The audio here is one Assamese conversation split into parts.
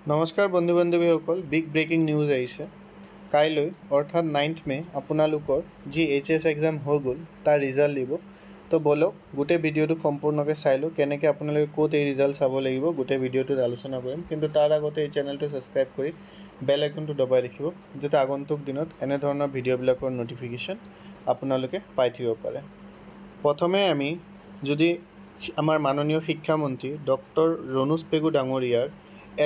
নমস্কাৰ বন্ধু বান্ধৱীসকল, বিগ ব্ৰেকিং নিউজ আহিছে। কাইলৈ অৰ্থাৎ 9 মে আপোনালোকৰ যি HS এক্সাম হৈ গ'ল তাৰ ৰিজাল্ট দিব। তো বলক গোটেই ভিডিঅ'টো সম্পূৰ্ণকৈ চাই লওঁ, কেনেকৈ আপোনালোকে ক'ত এই ৰিজাল্ট চাব লাগিব গোটেই ভিডিঅ'টোত আলোচনা কৰিম। কিন্তু তাৰ আগতে এই চেনেলটো ছাবস্ক্ৰাইব কৰি বেল আইকনটো দবাই ৰাখিব, যাতে আগন্তুক দিনত এনেধৰণৰ ভিডিঅ'বিলাকৰ ন'টিফিকেশ্যন আপোনালোকে পাই থাকিব পাৰে। প্ৰথমে আমি যদি আমাৰ মাননীয় শিক্ষামন্ত্ৰী ডক্টৰ ৰণোজ পেগু ডাঙৰীয়াৰ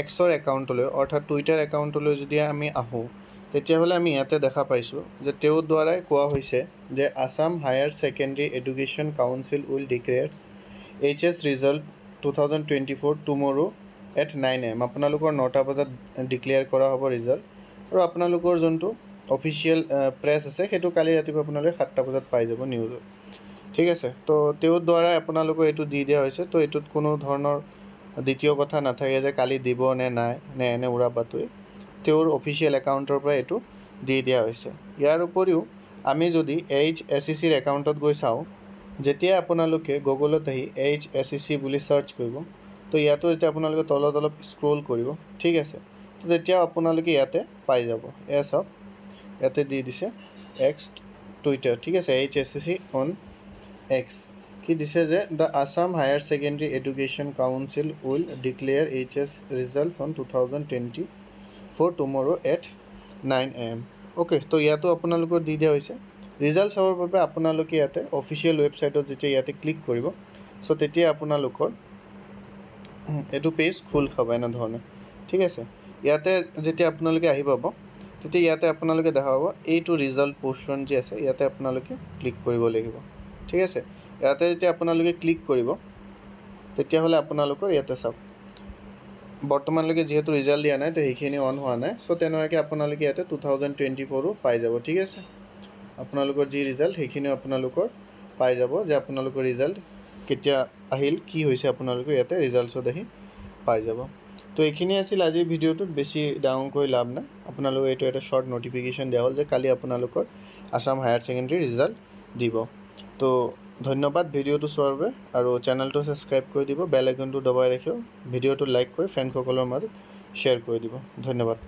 এক্সৰ একাউণ্টলৈ অৰ্থাৎ টুইটাৰ একাউণ্টলৈ যদি আমি আহোঁ, তেতিয়াহ'লে আমি ইয়াতে দেখা পাইছোঁ যে তেওঁৰ দ্বাৰাই কোৱা হৈছে যে Assam higher secondary education council will declares HS result 2024 tomorrow at 9 AM। আপোনালোকৰ 9টা বজাত ডিক্লেয়াৰ কৰা হ'ব ৰিজাল্ট, আৰু আপোনালোকৰ যোনটো অফিচিয়েল প্ৰেছ আছে সেইটো কালি ৰাতিপুৱা আপোনালোকে 7টা বজাত পাই যাব নিউজত। ঠিক আছে, তো তেওঁৰ দ্বাৰাই আপোনালোকক এইটো দি দিয়া হৈছে। তো এইটোত কোনো ধৰণৰ দ্বিতীয় কথা নাথাকে যে কালি দিব নে নাই নে এনে উৰা বাতৰি, তেওঁৰ অফিচিয়েল একাউণ্টৰ পৰা এইটো দি দিয়া হৈছে। ইয়াৰ উপৰিও আমি যদি HSECৰ একাউণ্টত গৈ চাওঁ, যেতিয়া আপোনালোকে গুগলত আহি HSEC বুলি চাৰ্চ কৰিব, তো ইয়াতো যেতিয়া আপোনালোকে তলত অলপ স্ক্ৰল কৰিব, ঠিক আছে, তো তেতিয়া আপোনালোকে ইয়াতে পাই যাব। এয়া চাওক, ইয়াতে দি দিছে এক্স টুইটাৰ, ঠিক আছে, HSEC অন এক্স। কি দিছে যে the Assam higher secondary education council will declare HS results on 2024 tomorrow at 9 AM। Okay, তো ইয়াতো আপোনালোকৰ দি দিয়া হৈছে। ৰিজাল্ট চাবৰ বাবে আপোনালোকে ইয়াতে অফিচিয়েল ৱেবছাইটত যেতিয়া ইয়াতে ক্লিক কৰিব, চ' তেতিয়া আপোনালোকৰ এইটো পেজ খোল খাব এনেধৰণে। ঠিক আছে, ইয়াতে যেতিয়া আপোনালোকে আহি পাব, তেতিয়া ইয়াতে আপোনালোকে দেখা পাব এইটো ৰিজাল্ট পৰ্চন যি আছে, ইয়াতে আপোনালোকে ক্লিক কৰিব লাগিব। ঠিক আছে, ইয়াতে যেতিয়া আপোনালোকে ক্লিক কৰিব, তেতিয়াহ'লে আপোনালোকৰ ইয়াতে চাওক, বৰ্তমানলৈকে যিহেতু ৰিজাল্ট দিয়া নাই, তো সেইখিনি অন হোৱা নাই। চ' তেনেকুৱাকৈ আপোনালোকে ইয়াতে 2024ও পাই যাব। ঠিক আছে, আপোনালোকৰ যি ৰিজাল্ট সেইখিনিও আপোনালোকৰ পাই যাব, যে আপোনালোকৰ ৰিজাল্ট কেতিয়া আহিল, কি হৈছে, আপোনালোকে ইয়াতে ৰিজাল্টছত আহি পাই যাব। তো এইখিনি আছিল আজিৰ ভিডিঅ'টোত, বেছি ডাঙৰকৈ লাভ নাই। আপোনালোকে এইটো এটা শ্বৰ্ট ন'টিফিকেশ্যন দিয়া হ'ল যে কালি আপোনালোকৰ আছাম হায়াৰ ছেকেণ্ডেৰী ৰিজাল্ট দিব। তো ধন্যবাদ ভিডিঅ'টো চোৱাৰ বাবে, আৰু চেনেলটো ছাবস্ক্ৰাইব কৰি দিব, বেল আইকনটো দবাই ৰাখিব, ভিডিঅ'টো লাইক কৰি ফ্ৰেণ্ডসকলৰ মাজত শ্বেয়াৰ কৰি দিব। ধন্যবাদ।